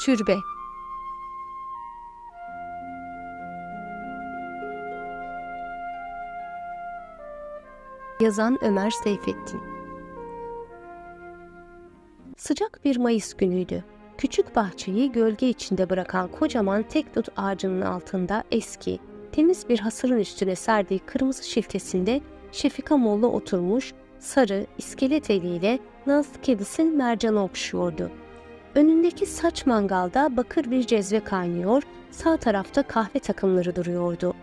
Türbe. Yazan Ömer Seyfettin. Sıcak bir Mayıs günüydü. Küçük bahçeyi gölge içinde bırakan kocaman tek dut ağacının altında eski, temiz bir hasırın üstüne serdiği kırmızı şiltesinde Şefika Molla oturmuş, sarı, iskelet eliyle nazlı kedisinin mercanı okşuyordu. Önündeki saç mangalda bakır bir cezve kaynıyor, sağ tarafta kahve takımları duruyordu.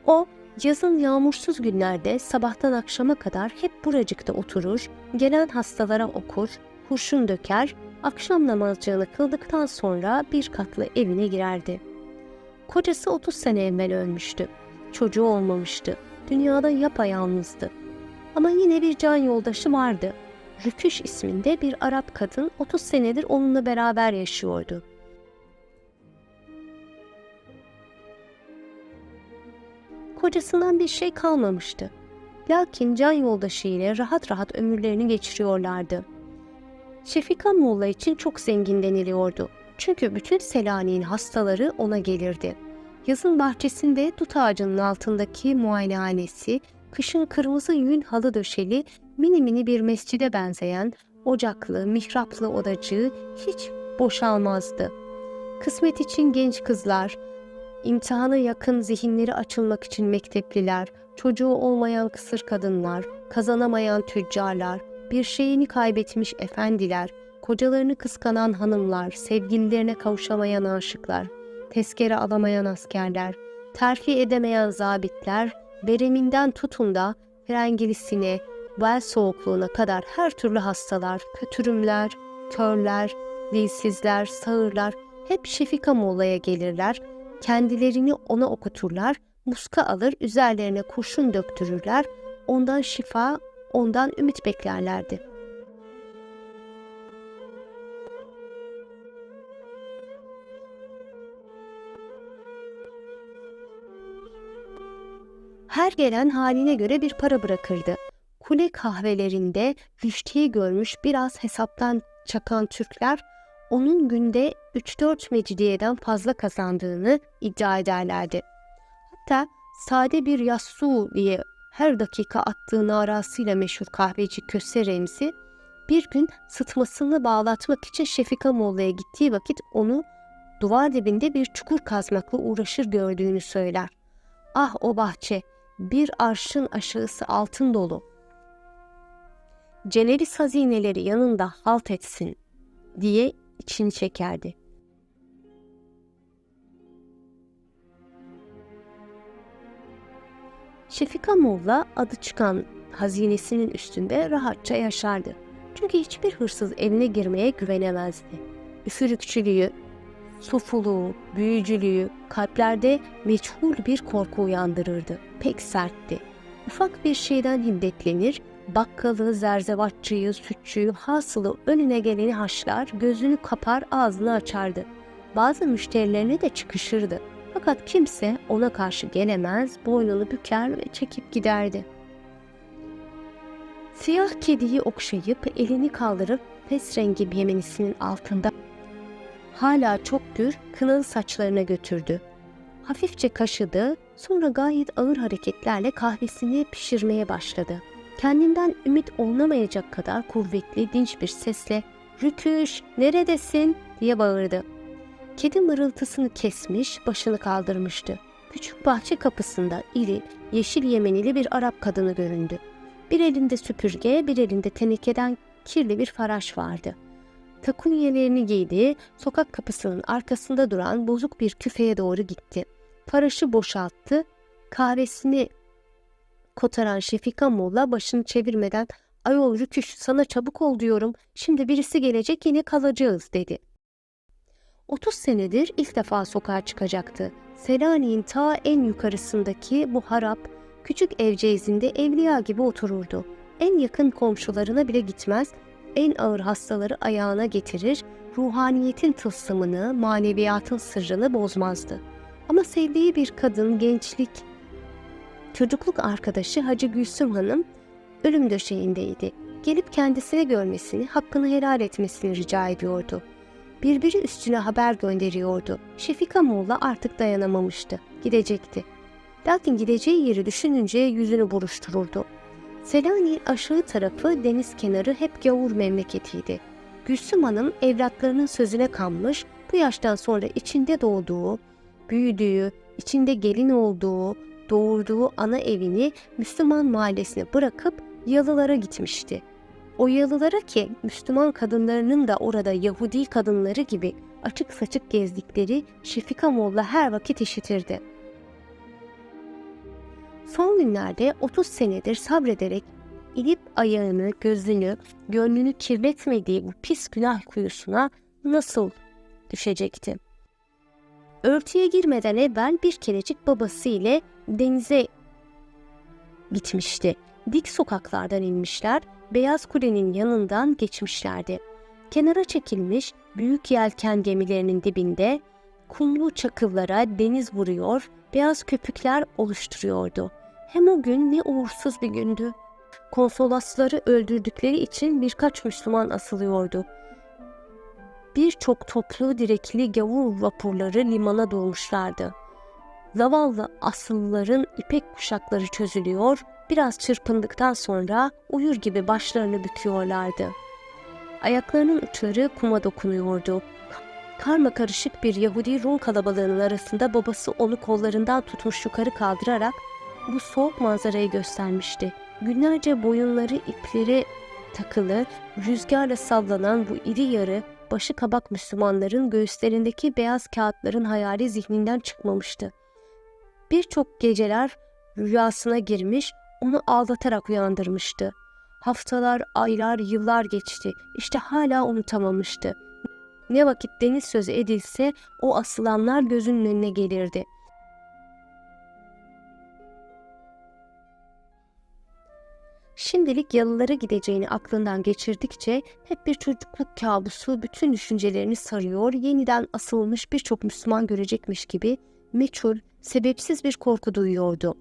O, yazın yağmursuz günlerde sabahtan akşama kadar hep buracıkta oturur, gelen hastalara okur, kurşun döker, akşam namazcığını kıldıktan sonra bir katlı evine girerdi. Kocası 30 sene evvel ölmüştü. Çocuğu olmamıştı. Dünyada yapayalnızdı. Ama yine bir can yoldaşı vardı. Rüküş isminde bir Arap kadın 30 senedir onunla beraber yaşıyordu. Kocasından bir şey kalmamıştı. Lakin can yoldaşı ile rahat rahat ömürlerini geçiriyorlardı. Şefika Molla için çok zengin deniliyordu. Çünkü bütün Selanik'in hastaları ona gelirdi. Yazın bahçesinde dut ağacının altındaki muayenehanesi, kışın kırmızı yün halı döşeli, mini mini bir mescide benzeyen, ocaklı, mihraplı odacığı hiç boşalmazdı. Kısmet için genç kızlar, İmtihana yakın zihinleri açılmak için mektepliler, çocuğu olmayan kısır kadınlar, kazanamayan tüccarlar, bir şeyini kaybetmiş efendiler, kocalarını kıskanan hanımlar, sevgililerine kavuşamayan aşıklar, tezkere alamayan askerler, terfi edemeyen zabitler, bereminden tutun da frengilisine, bel soğukluğuna kadar her türlü hastalar, kötürümler, körler, dilsizler, sağırlar hep Şefika Molla'ya gelirler. Kendilerini ona okuturlar, muska alır, üzerlerine kurşun döktürürler, ondan şifa, ondan ümit beklerlerdi. Her gelen haline göre bir para bırakırdı. Kule kahvelerinde rüşteyi görmüş biraz hesaptan çakan Türkler, onun günde 3-4 mecidiyeden fazla kazandığını iddia ederlerdi. Hatta sade bir yassu diye her dakika attığı narasıyla meşhur kahveci Köse Remzi, bir gün sıtmasını bağlatmak için Şefika Molla'ya gittiği vakit onu duvar dibinde bir çukur kazmakla uğraşır gördüğünü söyler. Ah o bahçe, bir arşın aşağısı altın dolu. Ceneviz hazineleri yanında halt etsin diye içini çekerdi. Şefika Molla adı çıkan hazinesinin üstünde rahatça yaşardı. Çünkü hiçbir hırsız evine girmeye güvenemezdi. Üfürükçülüğü, sofuluğu, büyücülüğü kalplerde meçhul bir korku uyandırırdı. Pek sertti. Ufak bir şeyden hiddetlenir, bakkalı, zerzevatçıyı, sütçüyü, hasılı önüne geleni haşlar, gözünü kapar, ağzını açardı. Bazı müşterilerine de çıkışırdı. Fakat kimse ona karşı gelemez, boynunu büker ve çekip giderdi. Siyah kediyi okşayıp elini kaldırıp pesrengi yemenisinin altında hala çok gür kınalı saçlarına götürdü. Hafifçe kaşıdı, sonra gayet ağır hareketlerle kahvesini pişirmeye başladı. Kendinden ümit olunamayacak kadar kuvvetli, dinç bir sesle "Rüküş, neredesin?" diye bağırdı. Kedi mırıltısını kesmiş, başını kaldırmıştı. Küçük bahçe kapısında iri, yeşil yemenili bir Arap kadını göründü. Bir elinde süpürge, bir elinde tenekeden kirli bir faraş vardı. Takunyelerini giydi, sokak kapısının arkasında duran bozuk bir küfeye doğru gitti. Faraşı boşalttı, kahvesini kotaran Şefika Molla başını çevirmeden "Ayol Rüküş, sana çabuk ol diyorum, şimdi birisi gelecek yine kalacağız" dedi. 30 senedir ilk defa sokağa çıkacaktı. Selanik'in ta en yukarısındaki bu harap, küçük evceğizinde evliya gibi otururdu. En yakın komşularına bile gitmez, en ağır hastaları ayağına getirir, ruhaniyetin tılsımını, maneviyatın sırrını bozmazdı. Ama sevdiği bir kadın, çocukluk arkadaşı Hacı Gülsüm Hanım ölüm döşeğindeydi. Gelip kendisini görmesini, hakkını helal etmesini rica ediyordu. Birbiri üstüne haber gönderiyordu. Şefika Molla artık dayanamamıştı. Gidecekti. Lakin gideceği yeri düşününce yüzünü buruştururdu. Selanik'in aşağı tarafı deniz kenarı hep gavur memleketiydi. Gülsüm Hanım evlatlarının sözüne kanmış, bu yaştan sonra içinde doğduğu, büyüdüğü, içinde gelin olduğu, doğurduğu ana evini Müslüman mahallesine bırakıp yalılara gitmişti. O yalılara ki Müslüman kadınlarının da orada Yahudi kadınları gibi açık saçık gezdikleri Şefika Molla her vakit işitirdi. Son günlerde 30 senedir sabrederek inip ayağını, gözünü, gönlünü kirletmediği bu pis günah kuyusuna nasıl düşecekti? Örtüye girmeden evvel bir kerecik babası ile denize gitmişti. Dik sokaklardan inmişler, Beyaz Kule'nin yanından geçmişlerdi. Kenara çekilmiş büyük yelken gemilerinin dibinde kumlu çakıllara deniz vuruyor, beyaz köpükler oluşturuyordu. Hem o gün ne uğursuz bir gündü. Konsolosları öldürdükleri için birkaç Müslüman asılıyordu. Birçok toplu direkli gavur vapurları limana dolmuşlardı. Zavallı asıllıların ipek kuşakları çözülüyor, biraz çırpındıktan sonra uyur gibi başlarını büküyorlardı. Ayaklarının uçları kuma dokunuyordu. Karmakarışık bir Yahudi Rum kalabalığının arasında babası onu kollarından tutmuş yukarı kaldırarak bu soğuk manzarayı göstermişti. Günlerce boyunları iplere takılı, rüzgarla sallanan bu iri yarı, başı kabak Müslümanların göğüslerindeki beyaz kağıtların hayali zihninden çıkmamıştı. Birçok geceler rüyasına girmiş, onu aldatarak uyandırmıştı. Haftalar, aylar, yıllar geçti. İşte hala unutamamıştı. Ne vakit deniz sözü edilse o asılanlar gözünün önüne gelirdi. Şimdilik yalılara gideceğini aklından geçirdikçe hep bir çocukluk kabusu bütün düşüncelerini sarıyor, yeniden asılmış birçok Müslüman görecekmiş gibi meçhul, sebepsiz bir korku duyuyordu.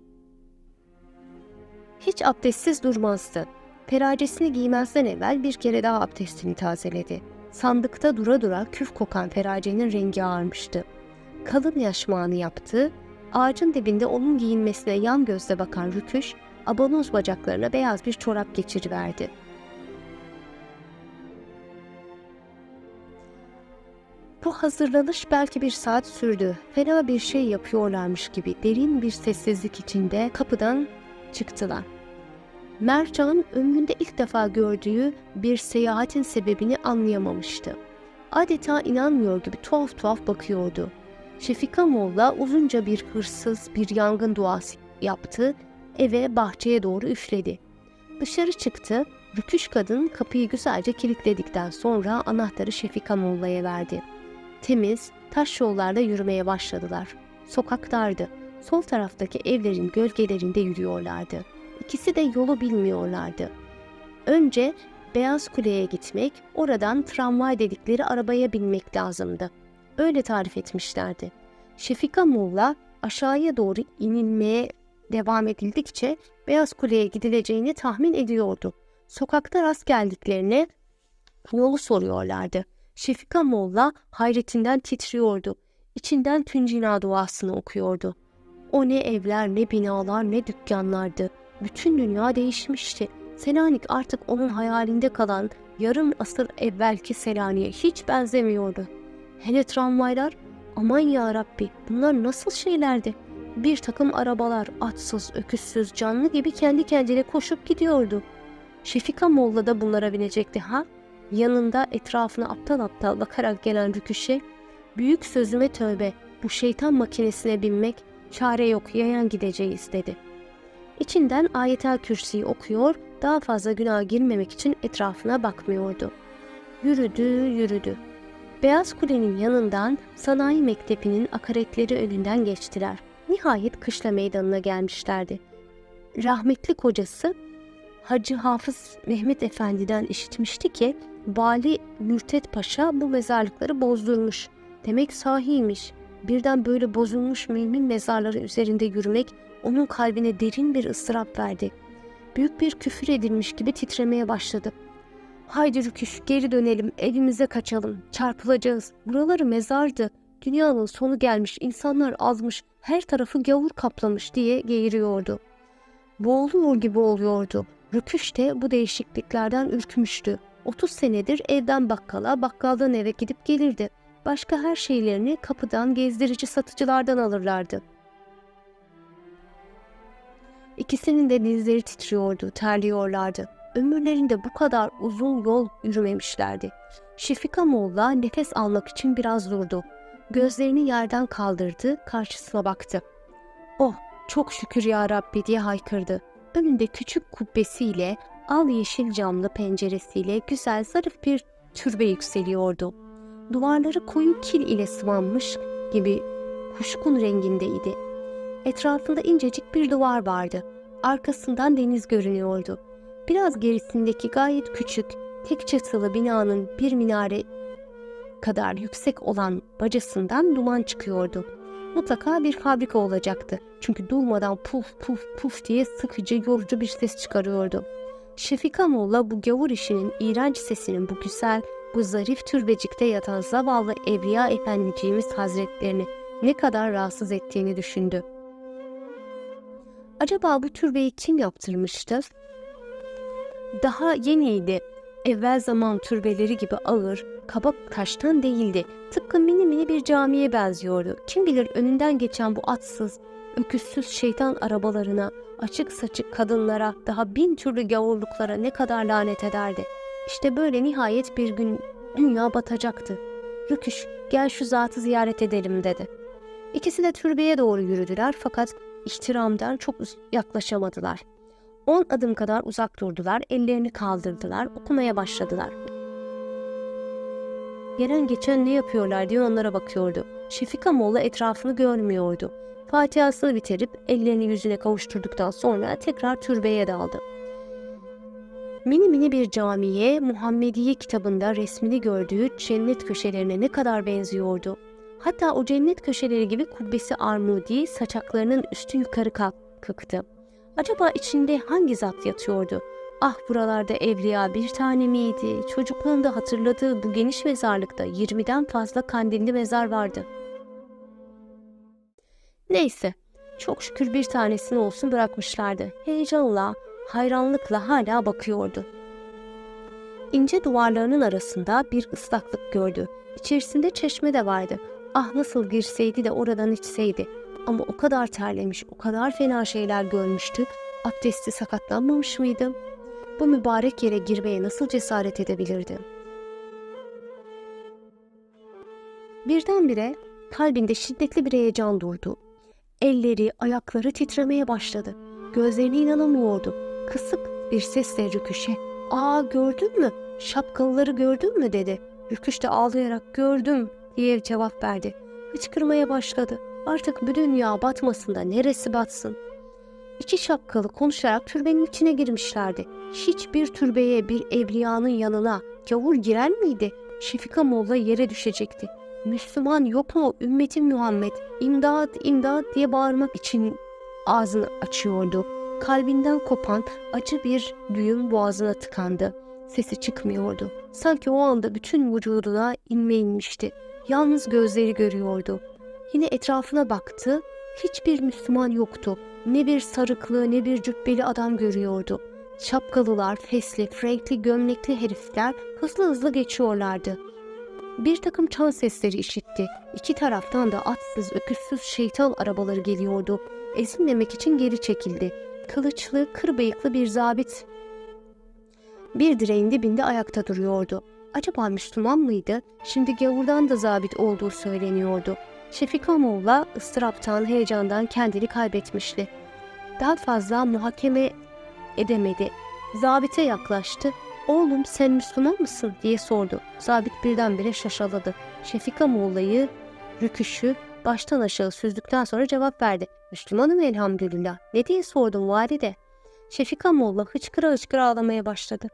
Hiç abdestsiz durmazdı. Feracesini giymezden evvel bir kere daha abdestini tazeledi. Sandıkta dura dura küf kokan feracenin rengi ağarmıştı. Kalın yaşmağını yaptı, ağacın dibinde onun giyinmesine yan gözle bakan Rüküş, abanoz bacaklarına beyaz bir çorap geçiriverdi. Bu hazırlanış belki bir saat sürdü. Fena bir şey yapıyorlarmış gibi derin bir sessizlik içinde kapıdan çıktılar. Mercan ömründe ilk defa gördüğü bir seyahatin sebebini anlayamamıştı. Adeta inanmıyor gibi tuhaf tuhaf bakıyordu. Şefika Molla uzunca bir hırsız, bir yangın duası yaptı, eve bahçeye doğru üfledi. Dışarı çıktı, Rüküş kadın kapıyı güzelce kilitledikten sonra anahtarı Şefika Molla'ya verdi. Temiz, taş yollarla yürümeye başladılar. Sokak dardı, sol taraftaki evlerin gölgelerinde yürüyorlardı. İkisi de yolu bilmiyorlardı. Önce Beyaz Kule'ye gitmek, oradan tramvay dedikleri arabaya binmek lazımdı. Öyle tarif etmişlerdi. Şefika Molla aşağıya doğru inilmeye devam edildikçe Beyaz Kule'ye gidileceğini tahmin ediyordu. Sokakta rast geldiklerine yolu soruyorlardı. Şefika Molla hayretinden titriyordu. İçinden Tüncina duasını okuyordu. O ne evler, ne binalar, ne dükkanlardı. Bütün dünya değişmişti. Selanik artık onun hayalinde kalan yarım asır evvelki Selanik'e hiç benzemiyordu. Hele tramvaylar, aman ya Rabbi, bunlar nasıl şeylerdi? Bir takım arabalar atsız, öküzsüz, canlı gibi kendi kendine koşup gidiyordu. Şefika Molla da bunlara binecekti ha? Yanında etrafına aptal aptal bakarak gelen Rüküş'e, "Büyük sözüme tövbe, bu şeytan makinesine binmek, çare yok, yayan gideceğiz," dedi. İçinden Ayetel Kürsi'yi okuyor, daha fazla günaha girmemek için etrafına bakmıyordu. Yürüdü, yürüdü. Beyaz Kule'nin yanından sanayi mektebinin akaretleri önünden geçtiler. Nihayet kışla meydanına gelmişlerdi. Rahmetli kocası Hacı Hafız Mehmet Efendi'den işitmişti ki Vali Mürtet Paşa bu mezarlıkları bozdurmuş. Demek sahiymiş. Birden böyle bozulmuş mümin mezarları üzerinde yürümek onun kalbine derin bir ıstırap verdi. Büyük bir küfür edilmiş gibi titremeye başladı. Haydi Rüküş, geri dönelim, evimize kaçalım, çarpılacağız. Buraları mezardı. Dünyanın sonu gelmiş, insanlar azmış, her tarafı gavur kaplamış diye geğiriyordu. Boğuluyor gibi oluyordu. Rüküş de bu değişikliklerden ürkmüştü. 30 senedir evden bakkala, bakkaldan eve gidip gelirdi. Başka her şeylerini kapıdan gezdirici satıcılardan alırlardı. İkisinin de dizleri titriyordu, terliyorlardı. Ömürlerinde bu kadar uzun yol yürümemişlerdi. Şefika Molla nefes almak için biraz durdu. Gözlerini yerden kaldırdı, karşısına baktı. "Oh, çok şükür ya Rabbi" diye haykırdı. Önünde küçük kubbesiyle, al yeşil camlı penceresiyle güzel zarif bir türbe yükseliyordu. Duvarları koyu kil ile sıvanmış gibi kuşkun rengindeydi. Etrafında incecik bir duvar vardı. Arkasından deniz görünüyordu. Biraz gerisindeki gayet küçük, tek çatılı binanın bir minare kadar yüksek olan bacasından duman çıkıyordu. Mutlaka bir fabrika olacaktı. Çünkü durmadan puf puf puf diye sıkıcı, yorucu bir ses çıkarıyordu. Şefika Molla bu gavur işinin iğrenç sesinin bu güzel, bu zarif türbecikte yatan zavallı Evliya Efendiciğimiz Hazretlerini ne kadar rahatsız ettiğini düşündü. Acaba bu türbeyi kim yaptırmıştı? Daha yeniydi. Evvel zaman türbeleri gibi ağır, kaba taştan değildi. Tıpkı mini mini bir camiye benziyordu. Kim bilir önünden geçen bu atsız, öküzsüz şeytan arabalarına, açık saçık kadınlara, daha bin türlü gavurluklara ne kadar lanet ederdi. İşte böyle nihayet bir gün dünya batacaktı. "Rüküş, gel şu zatı ziyaret edelim" dedi. İkisi de türbeye doğru yürüdüler fakat ihtiramdan çok yaklaşamadılar. 10 adım kadar uzak durdular, ellerini kaldırdılar, okumaya başladılar. Gelen geçen ne yapıyorlar diye onlara bakıyordu. Şefika Molla etrafını görmüyordu. Fatihasını bitirip ellerini yüzüne kavuşturduktan sonra tekrar türbeye daldı. Mini mini bir camiye, Muhammediye kitabında resmini gördüğü cennet köşelerine ne kadar benziyordu. Hatta o cennet köşeleri gibi kubbesi armudi, saçaklarının üstü yukarı kalktı. Acaba içinde hangi zat yatıyordu? Ah, buralarda evliya bir tane miydi? Çocukluğunda hatırladığı bu geniş mezarlıkta 20'den fazla kandilli mezar vardı. Neyse, çok şükür bir tanesini olsun bırakmışlardı. Heyecanla, hayranlıkla hala bakıyordu. İnce duvarlarının arasında bir ıslaklık gördü. İçerisinde çeşme de vardı. Ah, nasıl girseydi de oradan içseydi. Ama o kadar terlemiş, o kadar fena şeyler görmüştü. Abdesti sakatlanmamış mıydı? Bu mübarek yere girmeye nasıl cesaret edebilirdi? Birdenbire kalbinde şiddetli bir heyecan durdu. Elleri, ayakları titremeye başladı. Gözlerine inanamıyordu. Kısık bir sesle Rüküş'e, "Aa, gördün mü? Şapkalıları gördün mü?" dedi. Rüküş de ağlayarak "Gördüm" diye cevap verdi. Hıçkırmaya başladı. Artık bu dünya batmasında neresi batsın? İki şapkalı konuşarak türbenin içine girmişlerdi. Hiçbir türbeye, bir evliyanın yanına gavur girer miydi? Şefika Molla yere düşecekti. "Müslüman yok mu ümmetin Muhammed? İmdat, imdat" diye bağırmak için ağzını açıyordu. Kalbinden kopan acı bir düğüm boğazına tıkandı. Sesi çıkmıyordu. Sanki o anda bütün vücuduna inme inmişti. Yalnız gözleri görüyordu. Yine etrafına baktı. Hiçbir Müslüman yoktu. Ne bir sarıklı ne bir cübbeli adam görüyordu. Şapkalılar, fesli, frenkli, gömlekli herifler hızlı hızlı geçiyorlardı. Bir takım çan sesleri işitti. İki taraftan da atsız, öküzsüz şeytan arabaları geliyordu. Ezilmemek için geri çekildi. Kılıçlı, kır bıyıklı bir zabit bir direğin dibinde ayakta duruyordu. Acaba Müslüman mıydı? Şimdi gavurdan da zabit olduğu söyleniyordu. Şefika Molla ıstıraptan, heyecandan kendini kaybetmişti. Daha fazla muhakeme edemedi. Zabite yaklaştı. "Oğlum, sen Müslüman mısın?" diye sordu. Zabit birdenbire şaşaladı. Şefika Molla'yı, Rüküş'ü baştan aşağı süzdükten sonra cevap verdi. "Müslümanım elhamdülillah. Ne diye sordun valide?" Şefika Molla hıçkıra hıçkıra ağlamaya başladı.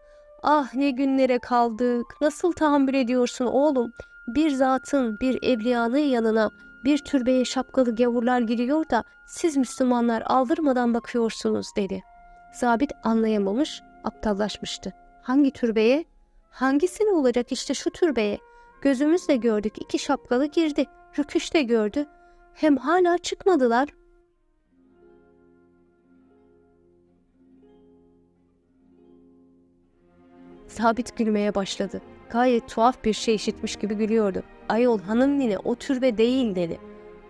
"Ah, ne günlere kaldık. Nasıl tahammül ediyorsun oğlum? Bir zatın, bir evliyanın yanına bir türbeye şapkalı gavurlar giriyor da siz Müslümanlar aldırmadan bakıyorsunuz" dedi. Zabit anlayamamış, aptallaşmıştı. "Hangi türbeye? Hangisine olacak, işte şu türbeye. Gözümüzle gördük, 2 şapkalı girdi. Rüküş de gördü. Hem hala çıkmadılar. Sabit gülmeye başladı. Gayet tuhaf bir şey işitmiş gibi gülüyordu. Ayol hanım nine, o türbe değil dedi.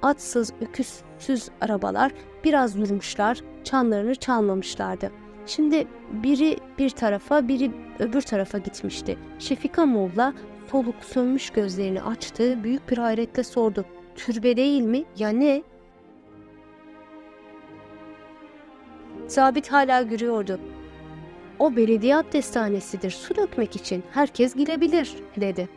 Atsız, öküzsüz arabalar biraz durmuşlar, çanlarını çalmamışlardı. Şimdi biri bir tarafa, biri öbür tarafa gitmişti. Şefika Molla soluk sönmüş gözlerini açtı, büyük bir hayretle sordu. Türbe değil mi? Ya ne? Sabit hala gülüyordu. O belediye abdesthanesidir, su dökmek için herkes girebilir dedi.